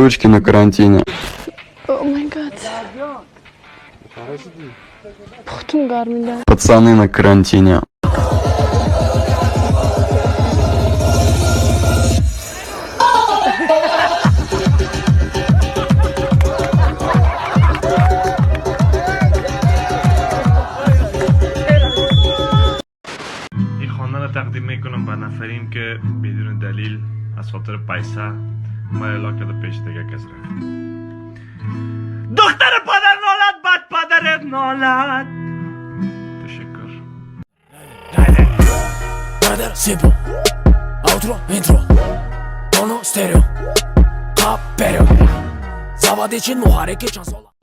девочки на карантине. О май гад. Пацаны на карантине. این خواندن را تقدیم میکنم به نفرین که بدون دلیل از خاطر پیسه ما علاقه در پیش دیگه کس رفت. دختر پدر نالد، بد پدرت نالد. تشکر. Brother, simple. Outro, intro. Mono, stereo. Capero. Zavod için muhareke çansola.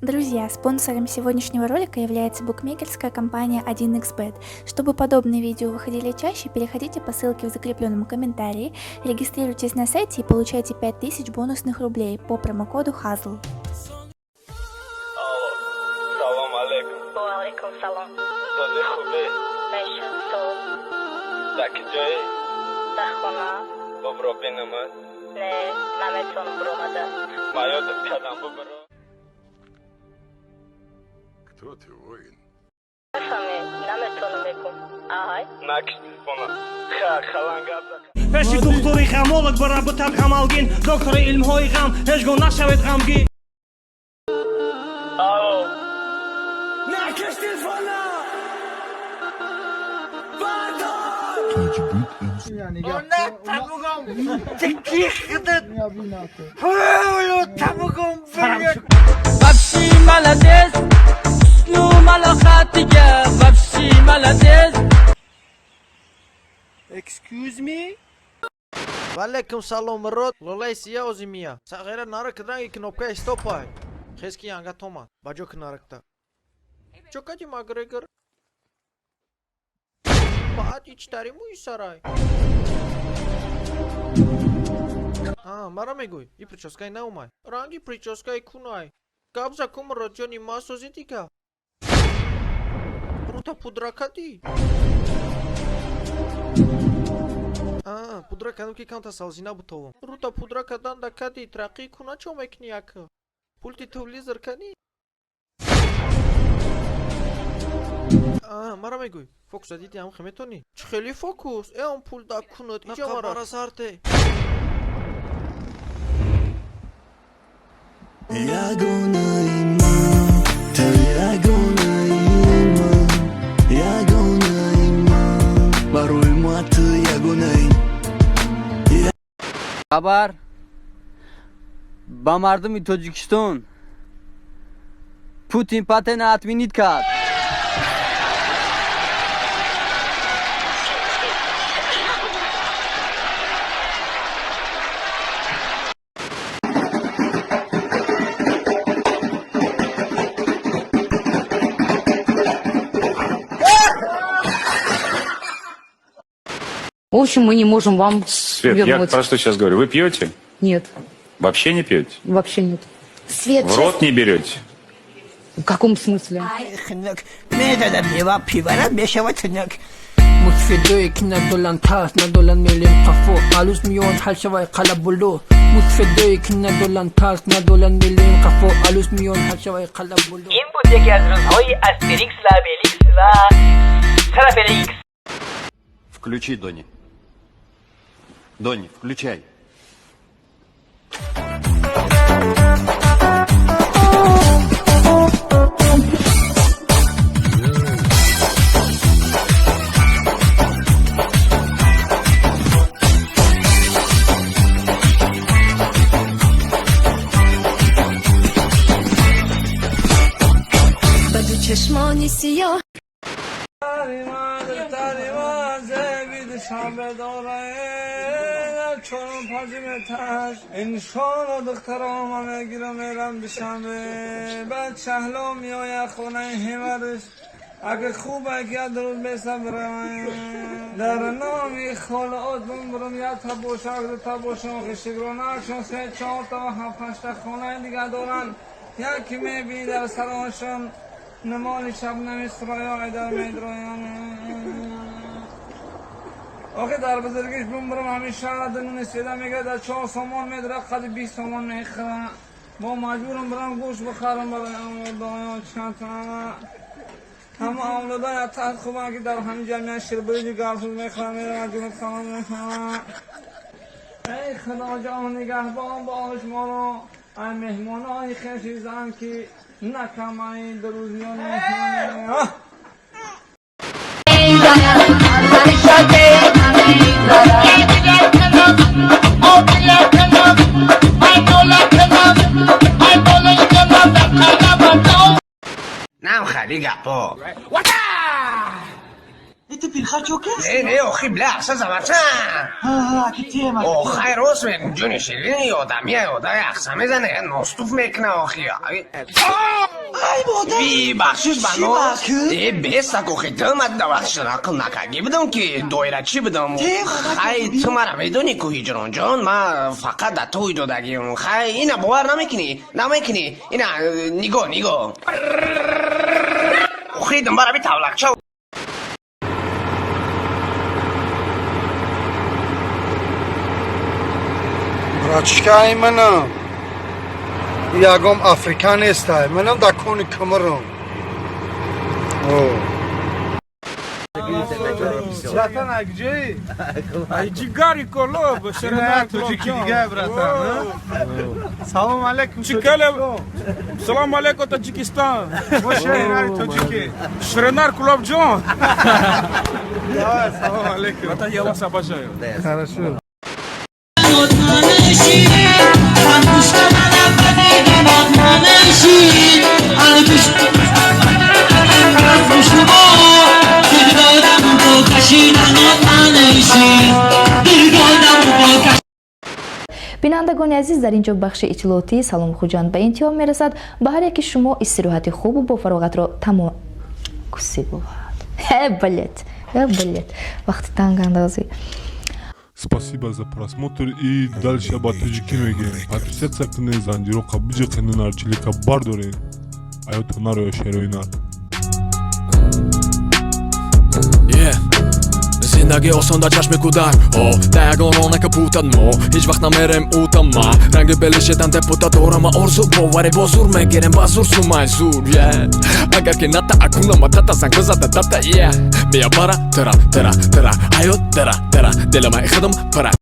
Друзья, спонсором сегодняшнего ролика является букмекерская компания 1xbet. Чтобы подобные видео выходили чаще, переходите по ссылке в закрепленном комментарии, регистрируйтесь на сайте и получайте 5000 бонусных рублей по промокоду HAZL. Салам алейкум. Алейкум салам. Доде хубе? Мешан то. Так джай? Дахона. Бобро бинамад? Не, наметон бромада. Майод кадам бобро. Кто ты, воин? پیش دکتری خمالک برای بتر خمالگین دکتر علم های غم هیچگاه نشود غمگین نکش تلفنا Excuse me? Валейкум салом род, лолайсия озимия. Сагера нарак дранги кнопка стопай. Хески янга тома, баджок наракта. Чокати Макгрегор. Баат ичтари муи сарай. Мара мегуй, и прическай наумай. Ранги прическай кунай. Габза кум роджони масозитика. Рута пудракати. Пудра кану ки канта салзина бутовам. Рута пудра кадан да кади трақи куна чо мекни ака. Пульти тевлизер кани. Мара мегуй. Фокус адити ам хметони. Чӣ хели фокус? Он пул да кунот. Иҷа мара сарте. Ягонаи ман, ту ягонаи ман, ягонаи ман, барои ма ту ягонаи. خبر با مردم تاجیکستان پوتین پاتن اتمینید کرد В общем, мы не можем вам Свет, вернуть. я про что сейчас говорю? Вы пьете? Нет. Вообще не пьете? Вообще нет. Свет, В рот не берете? В каком смысле? متفدوی که ندولن تاس ندولن میلیم قفو آلوز میون حل شوی قلب بلو متفدوی که ندولن تاس ندولن میلیم قفو آلوز میون حل شوی قلب بلو این بود یکی از روزهای استریکس و بلیکس و ترافلیکس. Включи, Дони. Дони, включай. بدو چشمانی سیاه چون پاجیم تاش انشان و دخترام همه گیرم میرم بشمه بعد شهلا میای خونه همرش اگه خوبه که درود بسپرم در نامی خالعات بمبرم یا تبوشاق شگرانکشون 3 4 تا 7 8 خانه دیگه دارن یکی میبینی در سرانشون نمال شب نمیسترایای در میدرایان آخه در بزرگیش بمبرم همیشه دنون سیده میگه در 4 سامان میدره قد 20 سامان میخره با مجبورم برم گوش بخرم برای اولادای چند همه اولادای تحت خوبه که در همین جمعیت شیربریجی گرسوز میخرم میرم جنوب سلام میخرم ای خدا جان نگهبان باش ما رو ای مهمان های خیشیزن که نکمه در روزیان میخرم نعم خلي قعطو انت في الخاتشوكة؟ ايه اخي بلا اساس باتان كتير او خير اسمك جوني شيريني وداميا وداي اقسام میزنه نصطوف میکنه اخی ای بودا بی بخشش بانو ای بیستا اخی دمت دوخش رقم نکاگی بدم که دویره چی بدم خی تو مرا میدونی که هیجران جان ما فقط در توی دادگیم خی اینا باور نمیکنی اینا نگاه اخی دنباره بی تولک شو Рачка именно. Я гом африканиста. Менам да кони камерон. Братан, а где? Джигари коло, башарна таджики дига, братан. Салам алейкум. Чикале. Салам алейкум Таджикистан. Башарна таджики. Шренар Кулабджон. Да, салам алейкум. Братан, я вас обожаю. Хорошо. بینندگان عزیز در اینجا بخش اطلاعاتی سلام خوجان به انتها میرسد. به هر یک شما استراحت خوب و با فراغت را تمام کسی بود. بلد وقتی تنگ اندازی. Спасибо за просмотр и дальше об таджикиноге. Подписаться к занжирока бижакны нарчилика бардоре. Айотонаро шероинар. زندگی آسان در چشم کودک دگانانه که پوتد ما هیچ وقت نمیرم اوتا ما رنگ بلشتن تپوتا دارم آرزو باوری بازور میگیرم بازور سومای زور اگر که نتا اکونا ما تتا زنگ بزده تتا میا برا ترا حیات ترا دل ما اخدم پرا